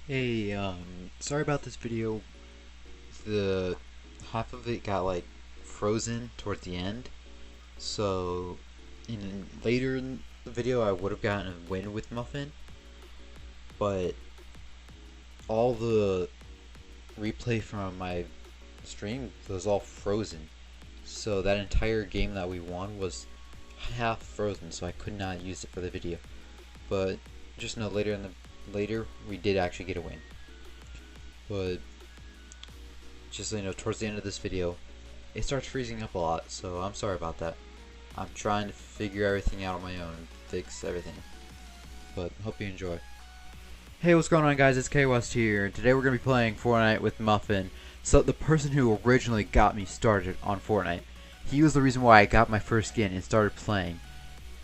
Hey, sorry about this video. The half of it got like frozen towards the end, so later in the video I would have gotten a win with Muffin, but all the replay from my stream was all frozen. So that entire game that we won was half frozen, so I could not use it for the video. But just know later we did actually get a win. But just so you know, towards the end of this video, it starts freezing up a lot, so I'm sorry about that. I'm trying to figure everything out on my own and fix everything. But hope you enjoy. Hey, what's going on, guys? It's K West here. Today we're going to be playing Fortnite with Muffin. So the person who originally got me started on Fortnite, he was the reason why I got my first skin and started playing.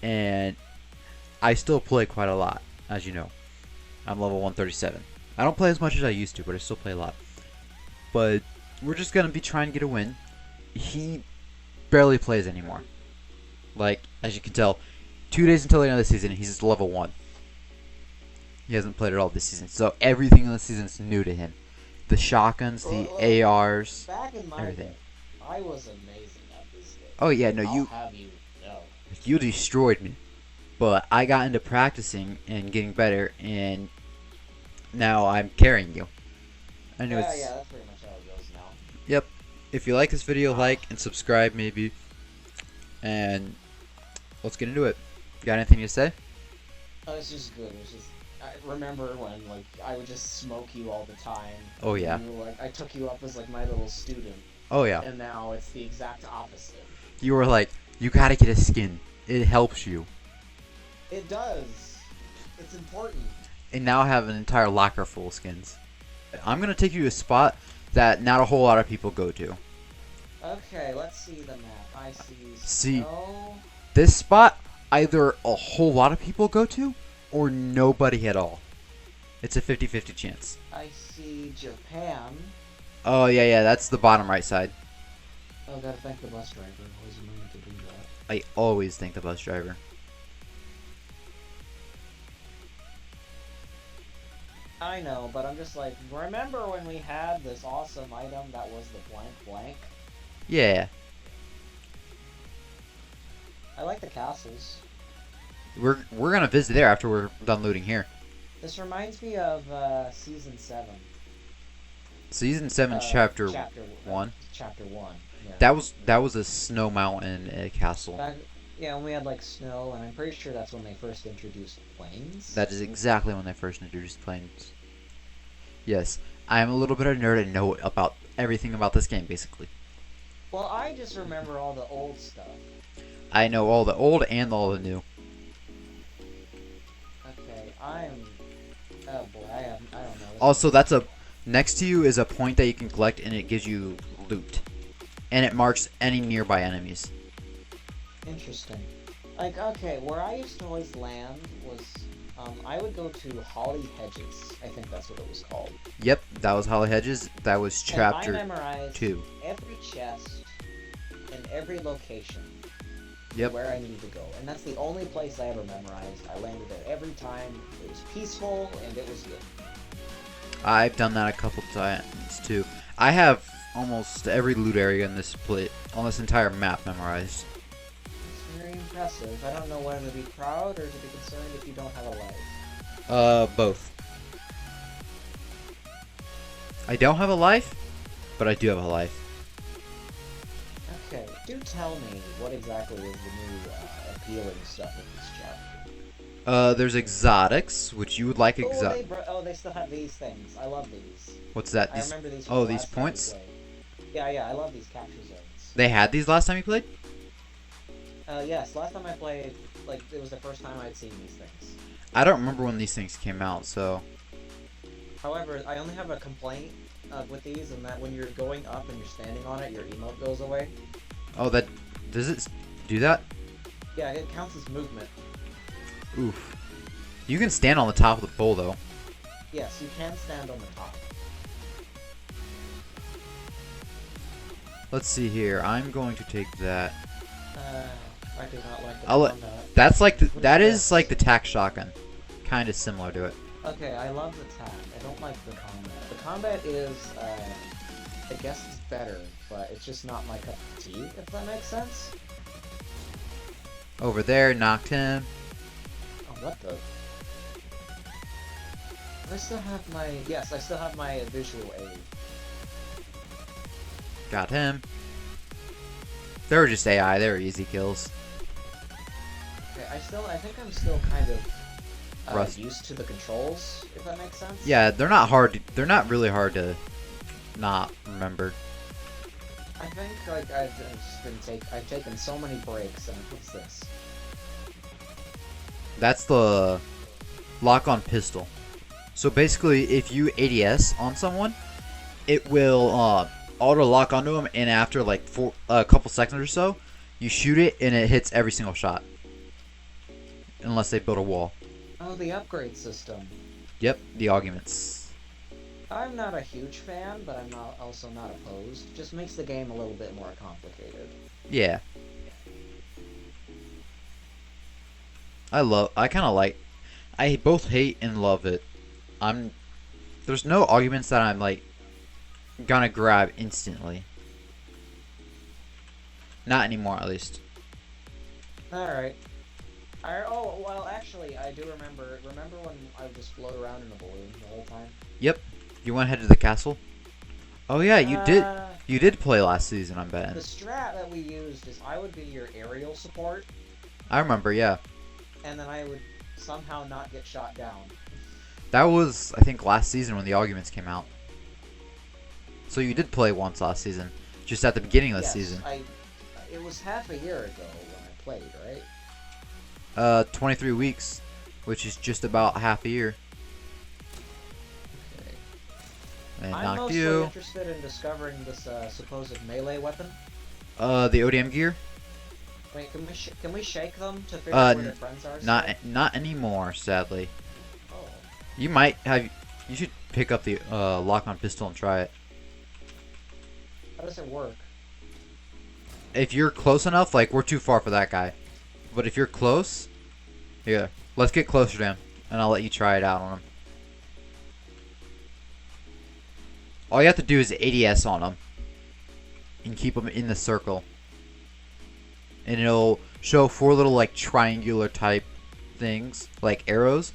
And I still play quite a lot, as you know. I'm level 137. I don't play as much as I used to, but I still play a lot. But we're just going to be trying to get a win. He barely plays anymore. Like, as you can tell, 2 days until the end of the season, he's level 1. He hasn't played at all this season. So everything in the season is new to him. The shotguns, the ARs, back in my everything. day, I was amazing at this game. Oh yeah, no, I'll have you know. you destroyed me. But I got into practicing and getting better, and now I'm carrying you. I know Yeah, it's... that's pretty much how it goes now. Yep. If you like this video, like and subscribe maybe. And let's get into it. Got anything to say? Oh, it's just good. It's just I remember when I would just smoke you all the time. Oh yeah. You were, I took you up as my little student. Oh yeah. And now it's the exact opposite. You were like, you gotta get a skin. It helps you. It does. It's important. And now I have an entire locker full of skins. I'm gonna take you to a spot that not a whole lot of people go to. Okay, let's see the map. I see. See, snow. this spot either a whole lot of people go to or nobody at all. It's a 50-50 chance. I see Japan. Oh yeah, that's the bottom right side. Oh, gotta thank the bus driver. Always remember to do that. I always thank the bus driver. I know, but I'm just like, remember when we had this awesome item that was the blank blank? Yeah. I like the castles. We're gonna visit there after we're done looting here. This reminds me of season 7. Season 7, chapter 1. Chapter 1. Yeah. That was a snow mountain castle. Yeah, and we had snow, and I'm pretty sure that's when they first introduced planes. That is exactly when they first introduced planes. Yes, I am a little bit of a nerd and know about everything about this game, basically. Well, I just remember all the old stuff. I know all the old and all the new. Okay, oh boy, I don't know. Also, next to you is a point that you can collect, and it gives you loot, and it marks any nearby enemies. Interesting. Okay, where I used to always land was, I would go to Holly Hedges. I think that's what it was called. Yep, that was Holly Hedges. That was chapter 2. I memorized every chest and every location. Yep. Where I needed to go. And that's the only place I ever memorized. I landed there every time. It was peaceful, and it was good. I've done that a couple times, too. I have almost every loot area in this on this entire map memorized. Very impressive. I don't know whether to be proud or to be concerned if you don't have a life. Both. I don't have a life, but I do have a life. Okay, do tell me what exactly is the new appealing stuff with this chapter. There's exotics, which you would like they still have these things. I love these. What's that? I remember these. Oh, these points? Yeah, I love these capture zones. They had these last time you played? Yes, last time I played, it was the first time I'd seen these things. I don't remember when these things came out, so... However, I only have a complaint with these, and that when you're going up and you're standing on it, your emote goes away. Oh, does it do that? Yeah, it counts as movement. Oof. You can stand on the top of the pole, though. Yes, you can stand on the top. Let's see here. I'm going to take that. I do not like the That's like that is like the tac shotgun. Kind of similar to it. Okay, I love the tag. I don't like the combat. The combat is, I guess it's better, but it's just not my cup of tea, if that makes sense. Over there, knocked him. Oh, what the? I still have my... Yes, I still have my visual aid. Got him. They were just AI. They were easy kills. Okay, I think I'm still kind of used to the controls, if that makes sense. Yeah, they're not hard. They're not really hard to not remember. I think like I've taken so many breaks, and what's this? That's the lock-on pistol. So basically, if you ADS on someone, it will auto lock onto them, and after like a couple seconds or so, you shoot it, and it hits every single shot, unless they build a wall. Oh, the upgrade system. Yep, the augments. I'm not a huge fan, but I'm also not opposed. It just makes the game a little bit more complicated. Yeah. I kind of like. I both hate and love it. There's no arguments that I'm like gonna grab instantly. Not anymore, at least. Alright. Oh, well, actually, I do remember. Remember when I would just float around in a balloon the whole time? Yep. You went ahead to the castle? Oh yeah, you did. You did play last season, I'm betting. The strat that we used is I would be your aerial support. I remember, yeah. And then I would somehow not get shot down. That was, I think, last season when the arguments came out. So you did play once last season, just at the beginning of the season. It was half a year ago when I played, right? 23 weeks, which is just about half a year. Okay. And I'm knocked mostly you. interested in discovering this supposed melee weapon. The ODM gear. Wait, can we shake them to figure out where their friends are? Not anymore, sadly. Oh. You might have. You should pick up the lock-on pistol and try it. How does it work? If you're close enough, like we're too far for that guy. But if you're close, yeah, let's get closer to him, and I'll let you try it out on him. All you have to do is ADS on him, and keep him in the circle. And it'll show 4 little like triangular type things, like arrows.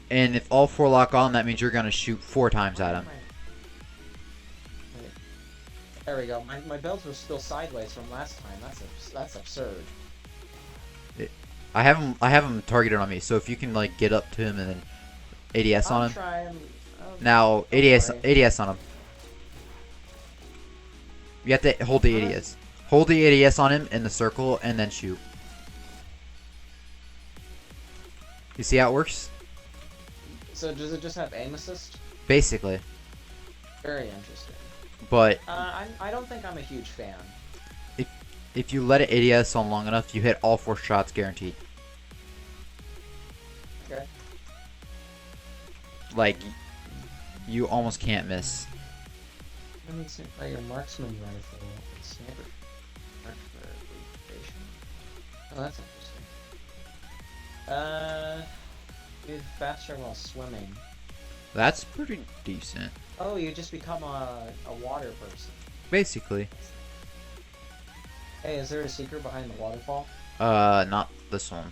And if all 4 lock on, that means you're gonna shoot 4 times at him. Wait. There we go. My builds were still sideways from last time. That's absurd. I have him targeted on me, so if you can like get up to him and then ADS on him. Now ADS on him. You have to hold the ADS. Hold the ADS on him in the circle and then shoot. You see how it works? So does it just have aim assist? Basically. Very interesting. But I don't think I'm a huge fan. If you let it ADS on long enough, you hit all 4 shots guaranteed. Okay. Like, you almost can't miss. Let me see. Oh, your marksman rifle and sniper. Oh, that's interesting. You're faster while swimming. That's pretty decent. Oh, you just become a water person. Basically. Hey, is there a secret behind the waterfall? Not this one.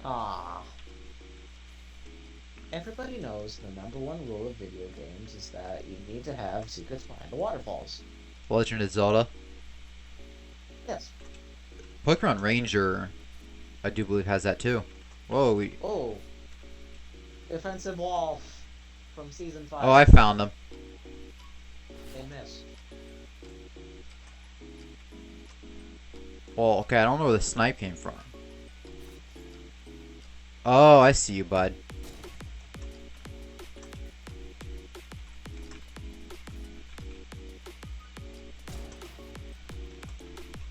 Ah. Everybody knows the #1 rule of video games is that you need to have secrets behind the waterfalls. Legend of Zelda. Yes. Pokemon Ranger, I do believe, has that too. Whoa, Oh. Defensive wall from Season 5. Oh, I found them. They missed. Well, okay, I don't know where the snipe came from. Oh, I see you, bud.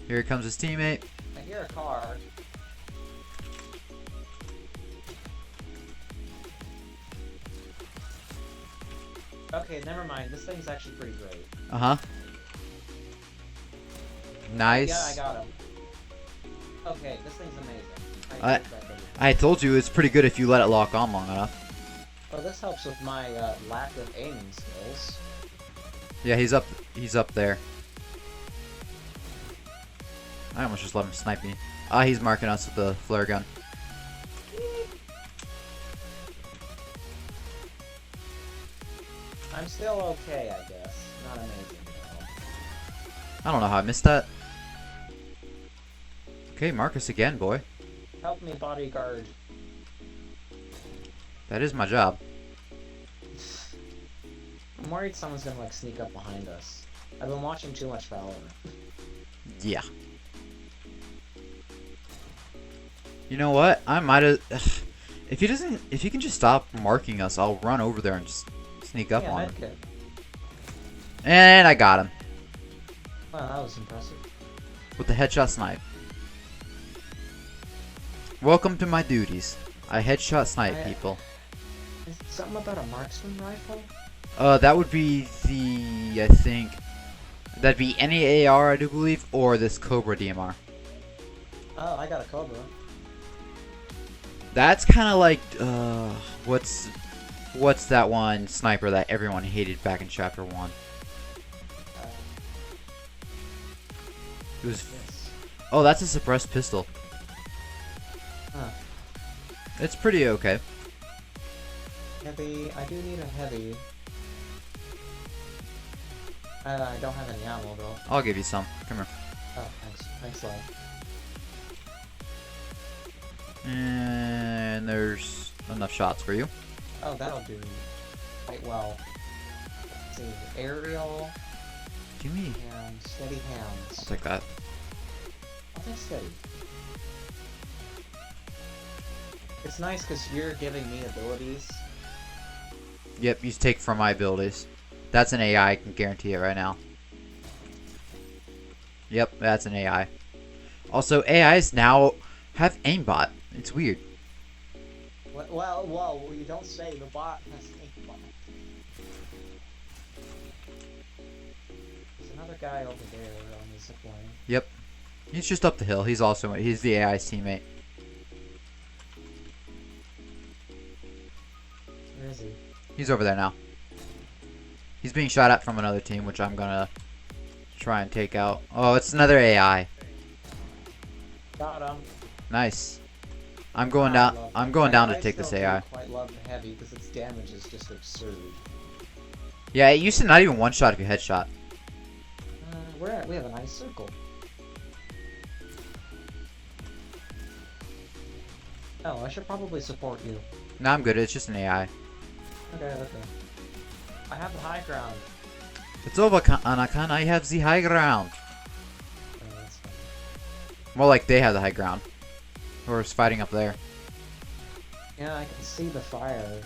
Here comes his teammate. I hear a car. Okay, never mind. This thing's actually pretty great. Uh-huh. Nice. Yeah, I got him. Okay, this thing's amazing. I told you it's pretty good if you let it lock on long enough. Well, this helps with my lack of aiming skills. Yeah, he's up. He's up there. I almost just let him snipe me. Ah, he's marking us with the flare gun. I'm still okay, I guess. Not amazing, though. I don't know how I missed that. Okay, Marcus again, boy. Help me, bodyguard. That is my job. I'm worried someone's gonna, like, sneak up behind us. I've been watching too much Valorant. Yeah. You know what? I might have. If he can just stop marking us, I'll run over there and just sneak up on him. Good. And I got him Wow, that was impressive. with the headshot snipe. Welcome to my duties. I headshot snipe people. Is it something about a marksman rifle? That would be I think, that'd be any AR, I do believe, or this Cobra DMR. Oh, I got a Cobra. That's kind of like, what's that one sniper that everyone hated back in Chapter 1? It was, Yes. oh, that's a suppressed pistol. Huh. It's pretty okay. Heavy. I do need a heavy. I don't have any ammo though. I'll give you some. Come here. Oh, thanks. Thanks, love. And there's enough shots for you. Oh, that'll do quite well. Let's see. Aerial Give me. and steady hands. I'll take that. I'll take steady. It's nice because you're giving me abilities. Yep, you take from my abilities. That's an AI, I can guarantee it right now. Yep, that's an AI. Also, AIs now have aimbot. It's weird. Well, whoa, you don't say the bot has a bot. There's another guy over there on the zipline. Yep. He's just up the hill. He's the AI's teammate. Where is he? He's over there now. He's being shot at from another team, which I'm gonna try and take out. Oh, it's another AI. Got him. Nice. I'm going down. I'm going down to take this AI. I quite love the heavy because its damage is just absurd. Yeah, it used to not even one shot if you headshot. We have a nice circle. Oh, I should probably support you. No, I'm good. It's just an AI. Okay. I have the high ground. It's over, Anakan. I have the high ground. Oh, that's fine. More like they have the high ground. Whoever's fighting up there. Yeah, I can see the fire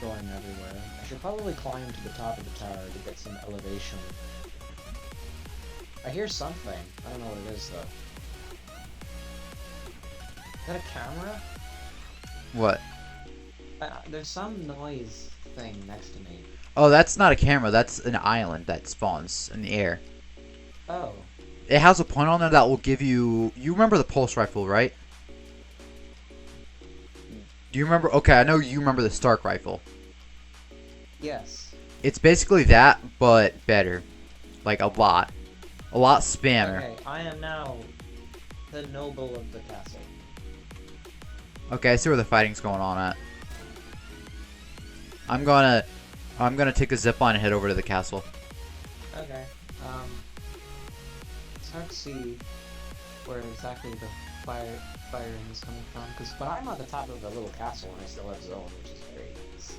going everywhere. I should probably climb to the top of the tower to get some elevation. I hear something. I don't know what it is though. Is that a camera? What? There's some noise thing next to me. Oh, that's not a camera. That's an island that spawns in the air. Oh. It has a point on there that will give you... You remember the pulse rifle, right? Do you remember... Okay, I know you remember the Stark rifle. Yes. It's basically that, but better. Like, a lot. A lot spammer. Okay, I am now the noble of the castle. Okay, I see where the fighting's going on at. I'm gonna take the zipline and head over to the castle. Okay. It's hard to see where exactly the firing is coming from, but I'm at the top of the little castle and I still have zone, which is very nice.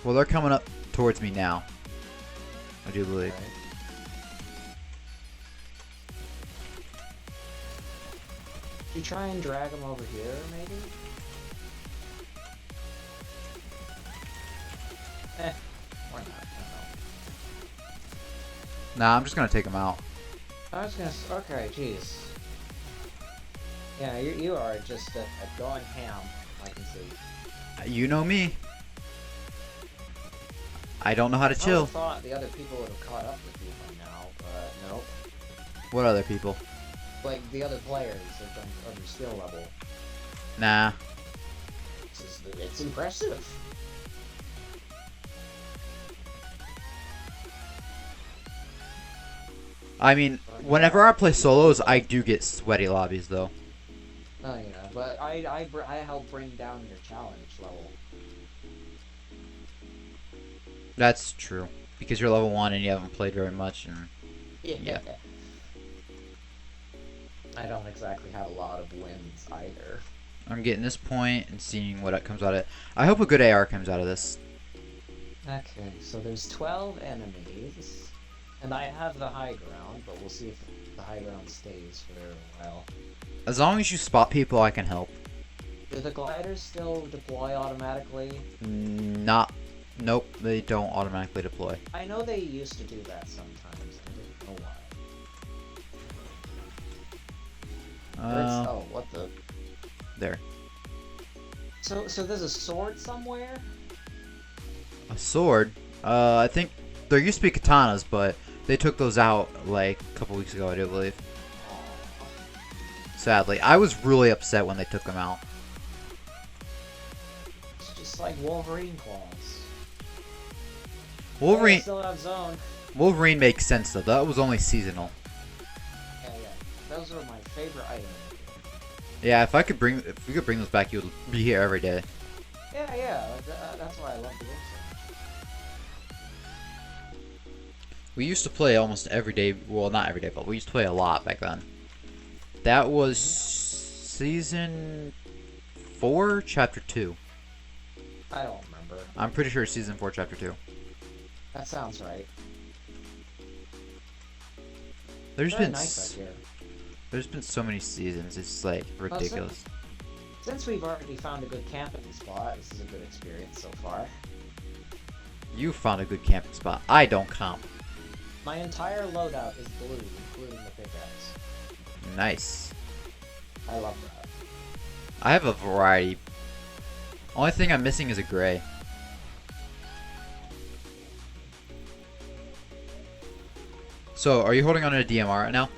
Well, they're coming up towards me now. I do believe. Right. You try and drag them over here, maybe? Or not, I don't know. Nah, I'm just gonna take them out. I was gonna okay, jeez. Yeah, you are just a going ham, I can see. You know me. I don't know how to I chill. thought the other people would have caught up with you by now, but nope. What other people? Like the other players of your skill level. Nah. It's impressive. I mean, whenever I play solos, I do get sweaty lobbies though. Oh yeah, but I help bring down your challenge level. That's true. Because you're level 1 and you haven't played very much, and Yeah. I don't exactly have a lot of wins either. I'm getting this point and seeing what comes out of it. I hope a good AR comes out of this. Okay, so there's 12 enemies, and I have the high ground, but we'll see if the high ground stays for a while. As long as you spot people, I can help. Do the gliders still deploy automatically? Nope, they don't automatically deploy. I know they used to do that sometimes. I didn't know why. Oh, what the? There. So there's a sword somewhere? A sword? I think there used to be katanas, but they took those out like a couple weeks ago, I do believe. Sadly, I was really upset when they took them out. It's just like Wolverine claws. Wolverine. Yeah, still have zone. Wolverine makes sense though. That was only seasonal. Yeah. Those were my favorite items. Yeah, if we could bring those back, you'd be here every day. Yeah. That's why I love the game so much. We used to play almost every day. Well, not every day, but we used to play a lot back then. That was season 4, chapter 2. I don't remember. I'm pretty sure it's season 4, chapter 2. That sounds right. There's Very been nice out here. there's been so many seasons. It's like ridiculous. Since we've already found a good camping spot, this is a good experience so far. You found a good camping spot. I don't comp. My entire loadout is blue, including the pickaxe. Nice. I love that. I have a variety. Only thing I'm missing is a gray. So, are you holding on to a DMR right now?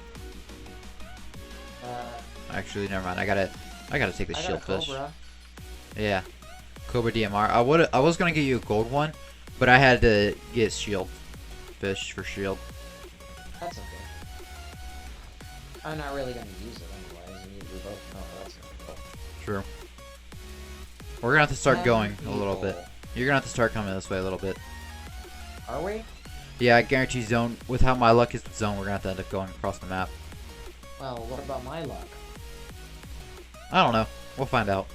Actually, never mind. I gotta take the shield fish. Cobra. Yeah, Cobra DMR. I was gonna get you a gold one, but I had to get shield fish for shield. That's okay. I'm not really gonna use it anyways, and we both know how that's gonna go. True. We're gonna have to start going a little bit. You're gonna have to start coming this way a little bit. Are we? Yeah, I guarantee zone. With how my luck is with zone, we're gonna have to end up going across the map. Well, what about my luck? I don't know. We'll find out.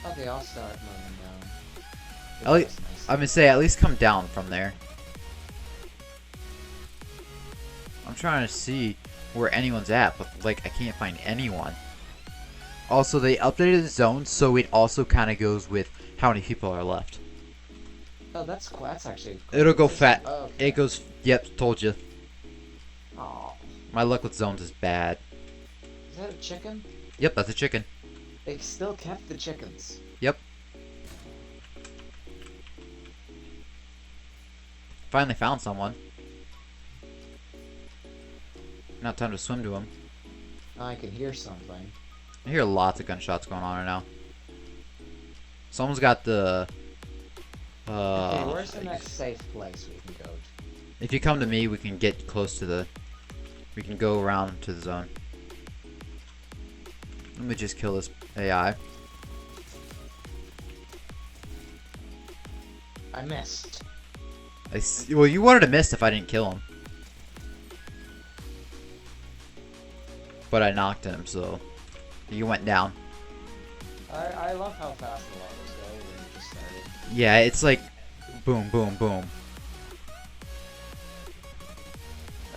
Okay, I'll start moving down. At least, I'm gonna say at least come down from there. I'm trying to see where anyone's at, but like I can't find anyone. Also, they updated the zone, so it also kind of goes with how many people are left. Oh, that's cool. That's actually cool. It'll go fat. Oh, okay. It goes. Yep, told you. Aw. My luck with zones is bad. Is that a chicken? Yep, that's a chicken. They still kept the chickens. Yep. Finally found someone. Not time to swim to him. I can hear something. I hear lots of gunshots going on right now. Someone's got the. Okay, where's the next safe place we can go to? If you come to me, we can get close to the. We can go around to the zone. Let me just kill this AI. I missed. Well, you wanted to miss if I didn't kill him. But I knocked him, so you went down. I love how fast the levels go when you just started. Yeah, it's like boom, boom, boom.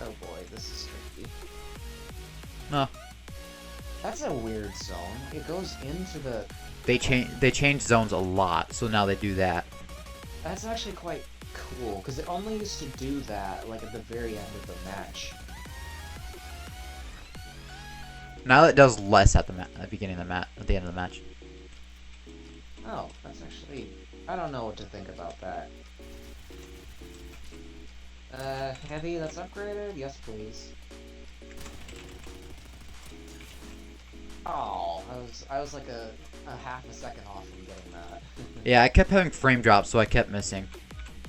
Oh boy, this is tricky. No, That's a weird zone. It goes into the... they changed zones a lot, so now they do that. That's actually quite cool, because it only used to do that like at the very end of the match. Now it does less at the beginning of the at the end of the match. Oh, that's actually... I don't know what to think about that. Heavy that's upgraded? Yes, please. Oh, I was like a half a second off from getting that. Yeah, I kept having frame drops, so I kept missing.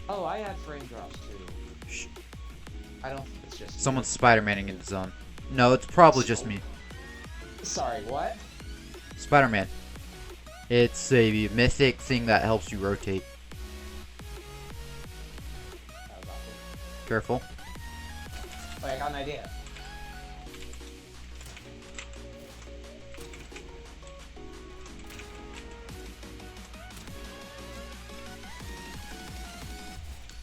Oh, I had frame drops too. Shh. I don't think it's just Someone's Spider-Maning in the zone. No, it's probably just me. Sorry, what? Spider-Man. It's a mythic thing that helps you rotate. That was awkward. Careful. Wait, I got an idea.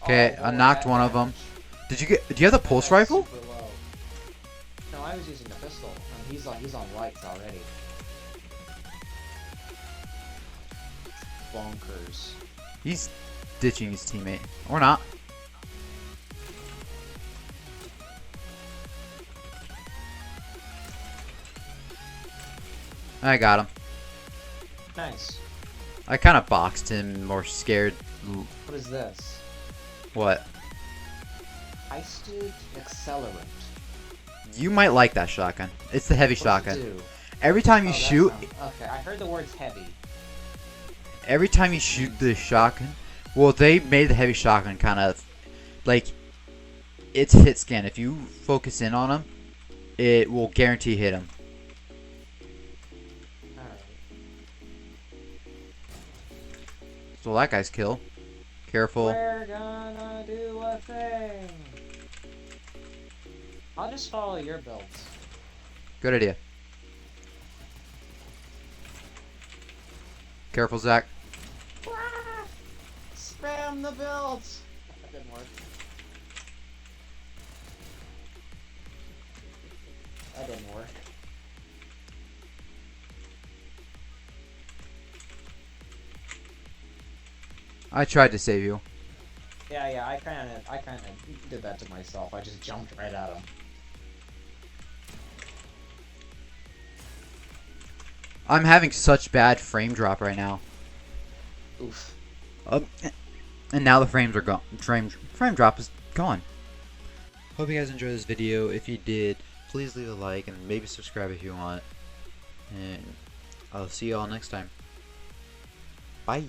Okay, Oh, I knocked that one of them. damage. Do you have the pulse That's rifle? super low. No, I was using the pistol, and he's on lights already. Bonkers. He's ditching his teammate. Or not. I got him. Nice. I kind of boxed him, more scared. What is this? What? Heisted accelerant. You might like that shotgun. It's the heavy What shotgun. does it do? Every time you Oh, that shoot, okay, I heard the words heavy. every time you shoot the shotgun, well, they made the heavy shotgun kind of like it's hit scan. If you focus in on him, it will guarantee hit him. Alright. So that guy's kill. Careful. We're gonna do a thing. I'll just follow your builds. Good idea. Careful, Zach. Ah! Spam the builds! That didn't work. That didn't work. I tried to save you. Yeah, I kinda did that to myself. I just jumped right at him. I'm having such bad frame drop right now. Oof. And now the frames are gone. Frame drop is gone. Hope you guys enjoyed this video. If you did, please leave a like and maybe subscribe if you want. And I'll see you all next time. Bye.